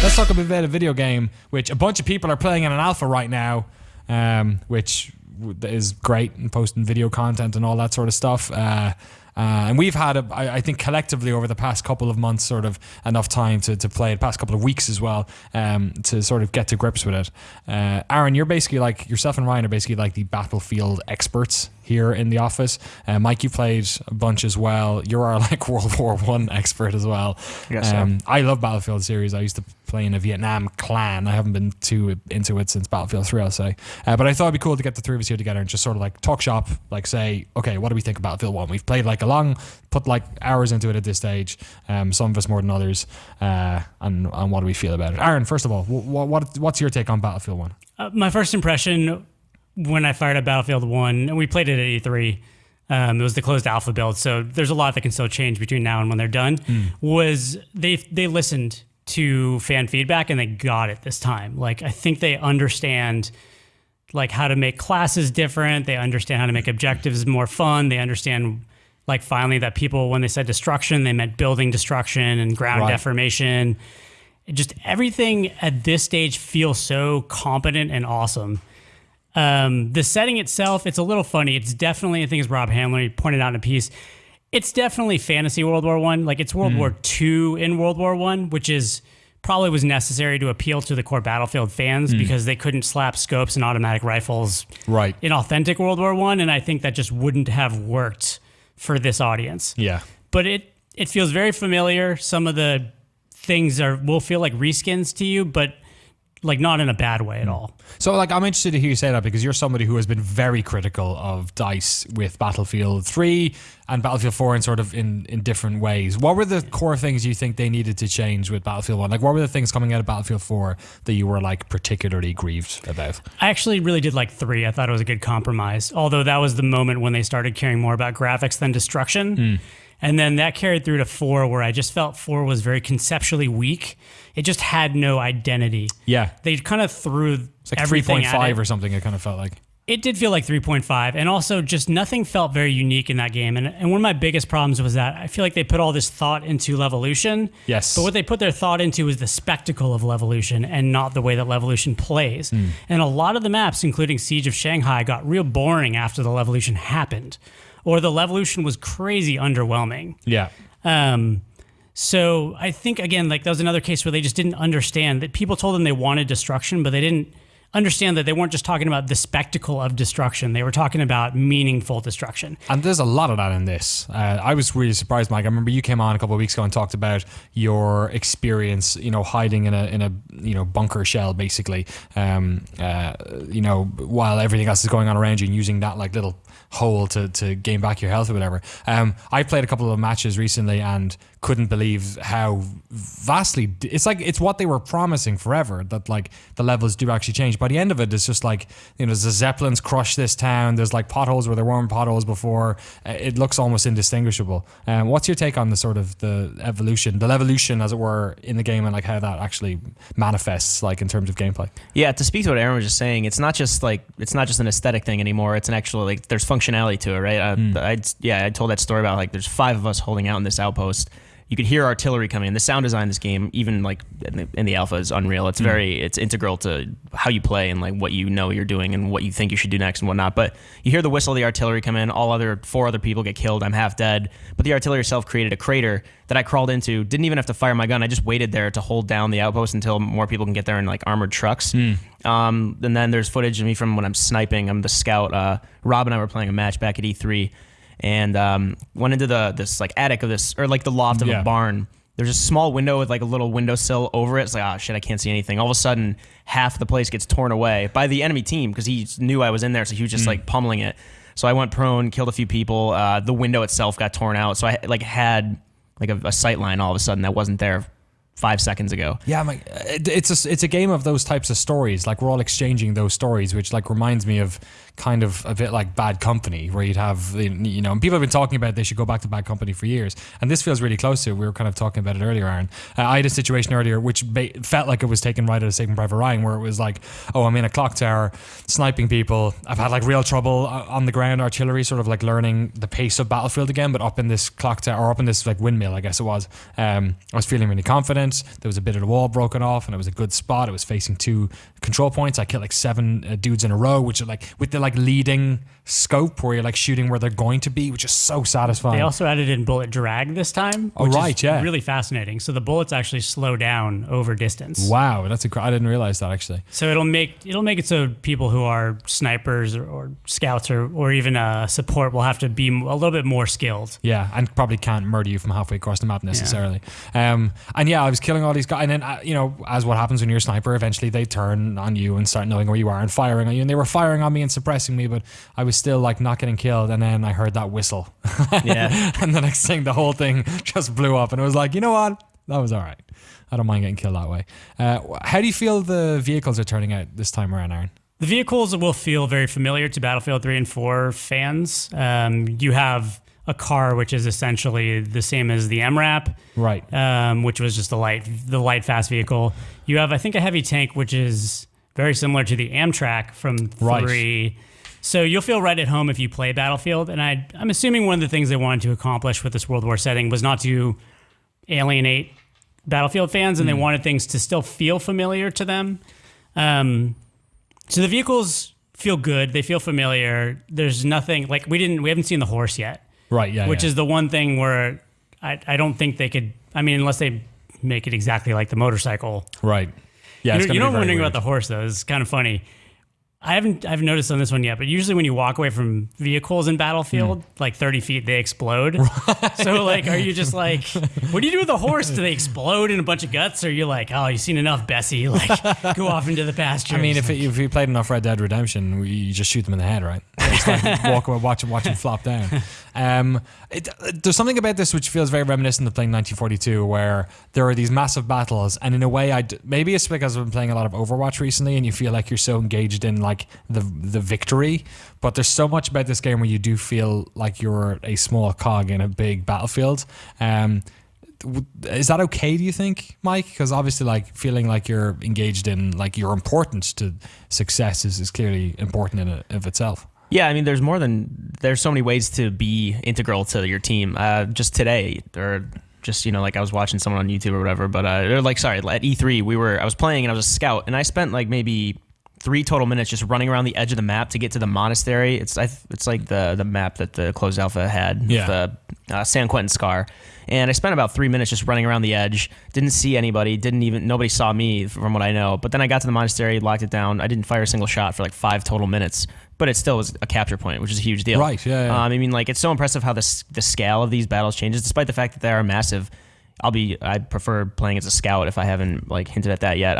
let's talk about a video game which a bunch of people are playing in an alpha right now, which is great and posting video content and all that sort of stuff. And we've had, I think, collectively over the past couple of months, sort of enough time to play it, past couple of weeks as well, to sort of get to grips with it. Aaron, you're basically like, yourself and Ryan are basically like the Battlefield experts here in the office. Mike, you played a bunch as well. You're our like World War I expert as well. Yes, so. I love Battlefield series. I used to play in a Vietnam clan. I haven't been too into it since Battlefield 3, I'll say. But I thought it'd be cool to get the three of us here together and just sort of like talk shop, like say, okay, what do we think of Battlefield 1? We've played like put like hours into it at this stage, some of us more than others, and what do we feel about it? Aaron, first of all, what's your take on Battlefield 1? My first impression when I fired up Battlefield 1, and we played it at E3, it was the closed alpha build, so there's a lot that can still change between now and when they're done, was they listened to fan feedback and they got it this time. Like, I think they understand like how to make classes different. They understand how to make objectives more fun. They understand like finally that people, when they said destruction, they meant building destruction and ground deformation. Just everything at this stage feels so competent and awesome. The setting itself, it's a little funny. It's definitely, I think as Rob Handler pointed out in a piece, it's definitely fantasy World War I. Like it's World War II in World War I, which is probably was necessary to appeal to the core Battlefield fans because they couldn't slap scopes and automatic rifles in authentic World War I. And I think that just wouldn't have worked for this audience. Yeah. But it feels very familiar. Some of the things will feel like reskins to you, but like not in a bad way at all. So like I'm interested to hear you say that because you're somebody who has been very critical of DICE with Battlefield 3 and Battlefield 4 in sort of in different ways. What were the core things you think they needed to change with Battlefield 1? Like what were the things coming out of Battlefield 4 that you were like particularly grieved about? I actually really did like 3. I thought it was a good compromise. Although that was the moment when they started caring more about graphics than destruction. And then that carried through to 4, where I just felt 4 was very conceptually weak. It just had no identity. Yeah. They kind of threw it's like everything 3.5 or something, it kind of felt like. It did feel like 3.5. And also just nothing felt very unique in that game. And one of my biggest problems was that I feel like they put all this thought into Levolution. Yes. But what they put their thought into was the spectacle of Levolution and not the way that Levolution plays. And a lot of the maps, including Siege of Shanghai, got real boring after the Levolution happened. Or the Levolution was crazy underwhelming. Yeah. So I think, again, like that was another case where they just didn't understand that people told them they wanted destruction, but they didn't understand that they weren't just talking about the spectacle of destruction. They were talking about meaningful destruction. And there's a lot of that in this. I was really surprised, Mike. I remember you came on a couple of weeks ago and talked about your experience, hiding in a bunker shell, basically, while everything else is going on around you and using that like little hole to gain back your health or whatever. I played a couple of matches recently and couldn't believe how vastly it's what they were promising forever, that like the levels do actually change. By the end of it, it's just like, the Zeppelins crush this town. There's like potholes where there weren't potholes before. It looks almost indistinguishable. What's your take on the sort of the evolution, as it were, in the game, and like how that actually manifests like in terms of gameplay? Yeah, to speak to what Aaron was just saying, it's not just an aesthetic thing anymore. It's an actual, like, there's functionality to it, right? I told that story about like there's 5 of us holding out in this outpost. You could hear artillery coming in. The sound design in this game, even like in the alpha, is unreal. It's it's integral to how you play and like what you're doing and what you think you should do next and whatnot. But you hear the whistle of the artillery come in. 4 other people get killed. I'm half dead. But the artillery itself created a crater that I crawled into. Didn't even have to fire my gun. I just waited there to hold down the outpost until more people can get there in like armored trucks. And then there's footage of me from when I'm sniping. I'm the scout. Rob and I were playing a match back at E3. And went into this like attic of this, or like the loft of a barn. There's a small window with like a little windowsill over it. It's like, oh shit, I can't see anything. All of a sudden, half the place gets torn away by the enemy team because he knew I was in there, so he was just like pummeling it. So I went prone, killed a few people. The window itself got torn out, so I like had like a sight line all of a sudden that wasn't there 5 seconds ago. Yeah, Mike, it's a game of those types of stories. Like we're all exchanging those stories, which like reminds me of kind of a bit like Bad Company, where you'd have, and people have been talking about they should go back to Bad Company for years, and this feels really close to it. We were kind of talking about it earlier, Aaron. I had a situation earlier which felt like it was taken right out of Saving Private Ryan, where it was like, oh, I'm in a clock tower sniping people. I've had like real trouble on the ground, artillery, sort of like learning the pace of Battlefield again, but up in this clock tower, or up in this like windmill, I guess it was. I was feeling really confident. movement. There was a bit of the wall broken off, and it was a good spot. It was facing 2 control points. I killed like 7 dudes in a row, which are like with the like leading scope where you're like shooting where they're going to be, which is so satisfying. They also added in bullet drag this time, which is really fascinating. So the bullets actually slow down over distance. Wow, I didn't realize that actually. So it'll make it so people who are snipers or scouts or even support will have to be a little bit more skilled. Yeah, and probably can't murder you from halfway across the map necessarily. And yeah, I was killing all these guys, and then as what happens when you're a sniper, eventually they turn on you and start knowing where you are and firing on you. And they were firing on me and suppressing me, but I was still like not getting killed. And then I heard that whistle. Yeah. And the next thing, the whole thing just blew up, and it was like, you know what? That was all right. I don't mind getting killed that way. How do you feel the vehicles are turning out this time around, Aaron? The vehicles will feel very familiar to Battlefield 3 and 4 fans. You have a car which is essentially the same as the MRAP, right? Which was just the light fast vehicle. You have, I think, a heavy tank which is very similar to the Amtrak from 3. Right. So you'll feel right at home if you play Battlefield. And I'm assuming one of the things they wanted to accomplish with this World War setting was not to alienate Battlefield fans, and they wanted things to still feel familiar to them. So the vehicles feel good. They feel familiar. There's nothing like we haven't seen the horse yet. Right. Yeah. Which is the one thing where I don't think they could. I mean, unless they make it exactly like the motorcycle. Right. Yeah. You know what I'm wondering about the horse though? It's kind of funny. I haven't noticed on this one yet, but usually when you walk away from vehicles in Battlefield, like 30 feet, they explode. Right. So like, are you just like, what do you do with a horse? Do they explode in a bunch of guts? Or you're like, oh, you've seen enough, Bessie, like go off into the pasture. I mean, if you played enough Red Dead Redemption, you just shoot them in the head, right? Just like walk away, watch them flop down. There's something about this which feels very reminiscent of playing 1942, where there are these massive battles, and in a way, maybe it's because I've been playing a lot of Overwatch recently, and you feel like you're so engaged in like the victory, but there's so much about this game where you do feel like you're a small cog in a big battlefield. Is that okay, do you think, Mike? Because obviously like feeling like you're engaged in, like you're important to success is clearly important in of itself. Yeah, I mean, there's so many ways to be integral to your team. Just today, or just, like I was watching someone on YouTube or whatever, but at E3, I was playing and I was a scout, and I spent like maybe 3 total minutes just running around the edge of the map to get to the monastery. It's like the map that the closed alpha had, the San Quentin Scar. And I spent about 3 minutes just running around the edge. Didn't see anybody. Nobody saw me from what I know. But then I got to the monastery, locked it down. I didn't fire a single shot for like 5 total minutes. But it still was a capture point, which is a huge deal. Right, yeah. I mean, like, it's so impressive how the scale of these battles changes, despite the fact that they are massive. I prefer playing as a scout if I haven't like hinted at that yet.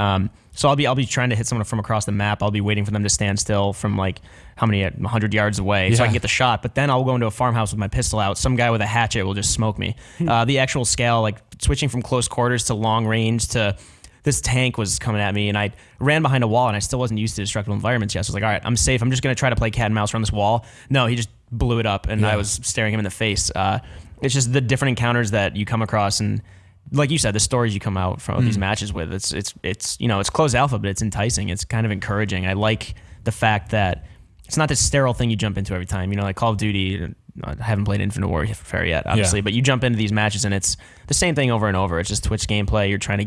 So I'll be trying to hit someone from across the map. I'll be waiting for them to stand still from like 100 yards away, so I can get the shot. But then I'll go into a farmhouse with my pistol out. Some guy with a hatchet will just smoke me. The actual scale, like switching from close quarters to long range to this tank was coming at me, and I ran behind a wall, and I still wasn't used to destructible environments yet. So I was like, all right, I'm safe. I'm just going to try to play cat and mouse around this wall. No, he just blew it up, and I was staring him in the face. It's just the different encounters that you come across, and like you said, the stories you come out from these matches with. It's closed alpha, but it's enticing. It's kind of encouraging. I like the fact that it's not this sterile thing you jump into every time. Like Call of Duty. I haven't played Infinite Warfare yet, obviously, but you jump into these matches and it's the same thing over and over. It's just Twitch gameplay. You're trying to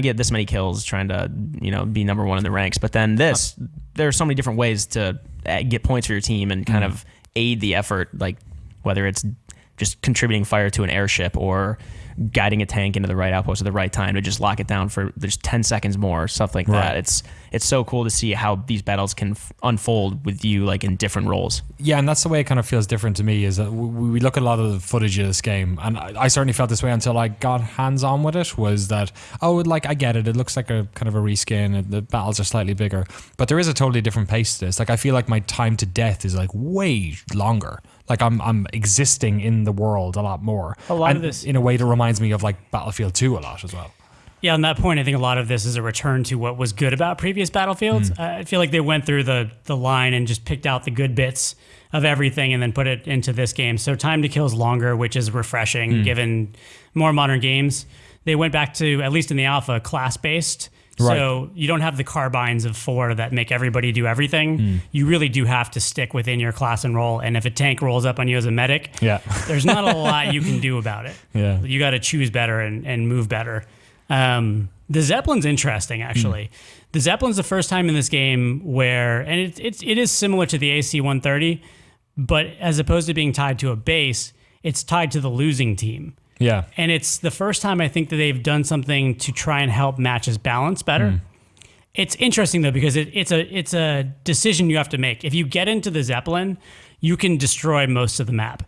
get this many kills, trying to be number one in the ranks. But then there are so many different ways to get points for your team and kind of aid the effort, like whether it's just contributing fire to an airship or guiding a tank into the right outpost at the right time to just lock it down for just 10 seconds more, stuff like that. It's so cool to see how these battles can unfold with you like in different roles. Yeah, and that's the way it kind of feels different to me, is that we look at a lot of the footage of this game, and I certainly felt this way until I got hands-on with it, was that, I get it looks like a kind of a reskin, and the battles are slightly bigger, but there is a totally different pace to this. Like I feel like my time to death is like way longer. Like I'm existing in the world a lot more. A lot of this in a way that reminds me of like Battlefield 2 a lot as well. Yeah, on that point, I think a lot of this is a return to what was good about previous Battlefields. I feel like they went through the line and just picked out the good bits of everything and then put it into this game. So time to kill is longer, which is refreshing given more modern games. They went back to, at least in the alpha, class-based So you don't have the carbines of 4 that make everybody do everything. You really do have to stick within your class and role. And if a tank rolls up on you as a medic, there's not a lot you can do about it. You got to choose better and move better. The Zeppelin's interesting, actually. The Zeppelin's the first time in this game where, and it is similar to the AC-130, but as opposed to being tied to a base, it's tied to the losing team. Yeah. And it's the first time I think that they've done something to try and help matches balance better. It's interesting though, because it's a decision you have to make. If you get into the Zeppelin, you can destroy most of the map,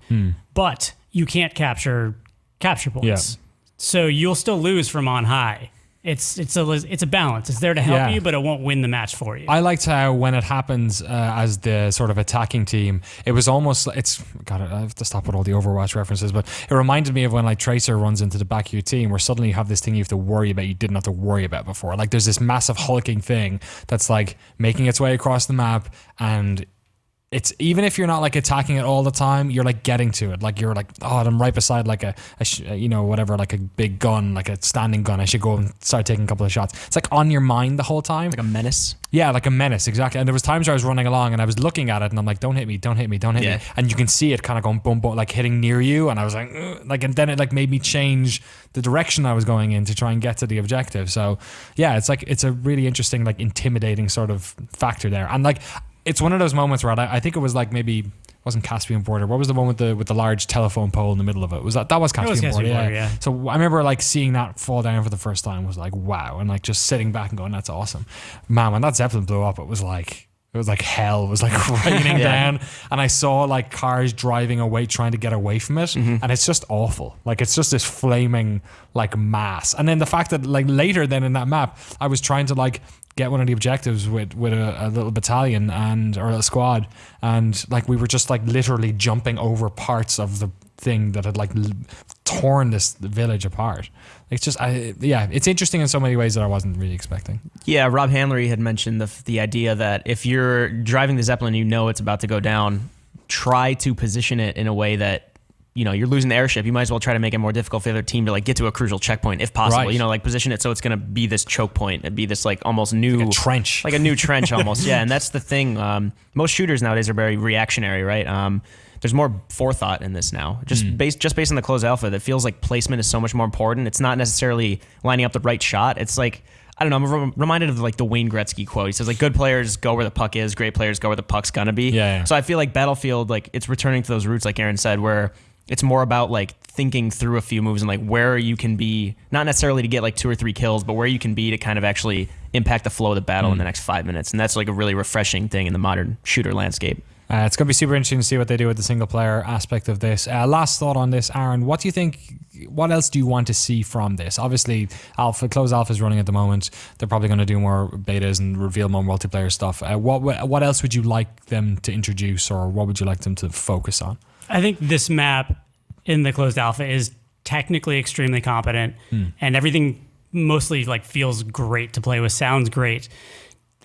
but you can't capture points. So you'll still lose from on high. It's a balance. It's there to help you, but it won't win the match for you. I liked how when it happens as the sort of attacking team, it was almost I have to stop with all the Overwatch references, but it reminded me of when like Tracer runs into the back of your team, where suddenly you have this thing you have to worry about you didn't have to worry about before. Like there's this massive hulking thing that's like making its way across the map, and it's even if you're not like attacking it all the time, you're like getting to it. Like you're like, oh, I'm right beside like a like a big gun, like a standing gun. I should go and start taking a couple of shots. It's like on your mind the whole time. Like a menace. Yeah, like a menace, exactly. And there was times where I was running along and I was looking at it and I'm like, don't hit me. And you can see it kind of going boom, boom, like hitting near you. And I was like, ugh. And then it like made me change the direction I was going in to try and get to the objective. So yeah, it's a really interesting, like intimidating sort of factor there. And like, it's one of those moments where I think it was like maybe it wasn't Caspian Border. What was the one with the large telephone pole in the middle of it? Was that was Caspian Border? Yeah. So I remember like seeing that fall down for the first time was like wow, and like just sitting back and going, that's awesome, man. When that Zeppelin blew up, it was like hell. It was like raining down, and I saw like cars driving away trying to get away from it, and it's just awful. Like it's just this flaming like mass. And then the fact that like later then in that map, I was trying to like get one of the objectives with a little battalion or a squad, and like we were just like literally jumping over parts of the thing that had like torn this village apart. It's just it's interesting in so many ways that I wasn't really expecting. Yeah, Rob Handlery had mentioned the idea that if you're driving the Zeppelin, you know it's about to go down, try to position it in a way that, you know, you're losing the airship. You might as well try to make it more difficult for the other team to like get to a crucial checkpoint if possible. Right. You know, like position it so it's going to be this choke point. It'd be this like almost new like a trench, like a new trench almost. Yeah, and that's the thing. Most shooters nowadays are very reactionary, right? There's more forethought in this now. Just based on the closed alpha, that feels like placement is so much more important. It's not necessarily lining up the right shot. It's like, I don't know, I'm reminded of like the Wayne Gretzky quote. He says like good players go where the puck is, great players go where the puck's gonna be. Yeah. So I feel like Battlefield, like it's returning to those roots, like Aaron said, where it's more about like thinking through a few moves and like where you can be, not necessarily to get like 2 or 3 kills, but where you can be to kind of actually impact the flow of the battle in the next 5 minutes. And that's like a really refreshing thing in the modern shooter landscape. It's going to be super interesting to see what they do with the single player aspect of this. Last thought on this, Aaron, what do you think, what else do you want to see from this? Obviously, closed alpha is running at the moment. They're probably going to do more betas and reveal more multiplayer stuff. What else would you like them to introduce, or what would you like them to focus on? I think this map in the closed alpha is technically extremely competent, and everything mostly like feels great to play with, sounds great.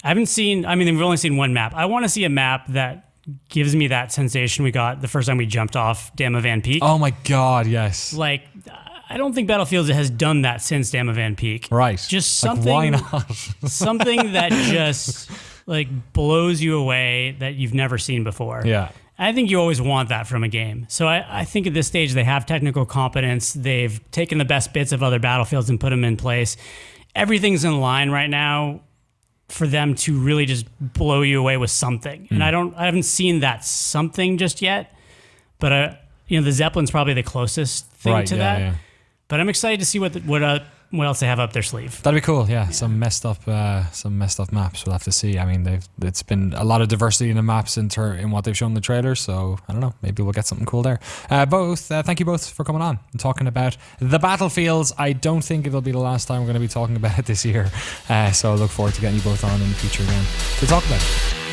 We've only seen one map. I want to see a map that gives me that sensation we got the first time we jumped off Dam of Van Peak. Oh my God, yes. Like, I don't think Battlefield has done that since Dam of Van Peak. Right. Just something. Like, why not? Something that just like blows you away that you've never seen before. Yeah. I think you always want that from a game. So I think at this stage they have technical competence. They've taken the best bits of other Battlefields and put them in place. Everything's in line right now for them to really just blow you away with something. And I haven't seen that something just yet, but the Zeppelin's probably the closest thing to that. Yeah. But I'm excited to see what else they have up their sleeve. That'd be cool. Yeah, some messed up maps. We'll have to see. I mean, it's been a lot of diversity in the maps in what they've shown in the trailer. So I don't know. Maybe we'll get something cool there. Thank you both for coming on and talking about the Battlefields. I don't think it'll be the last time we're going to be talking about it this year. So I look forward to getting you both on in the future again to talk about it.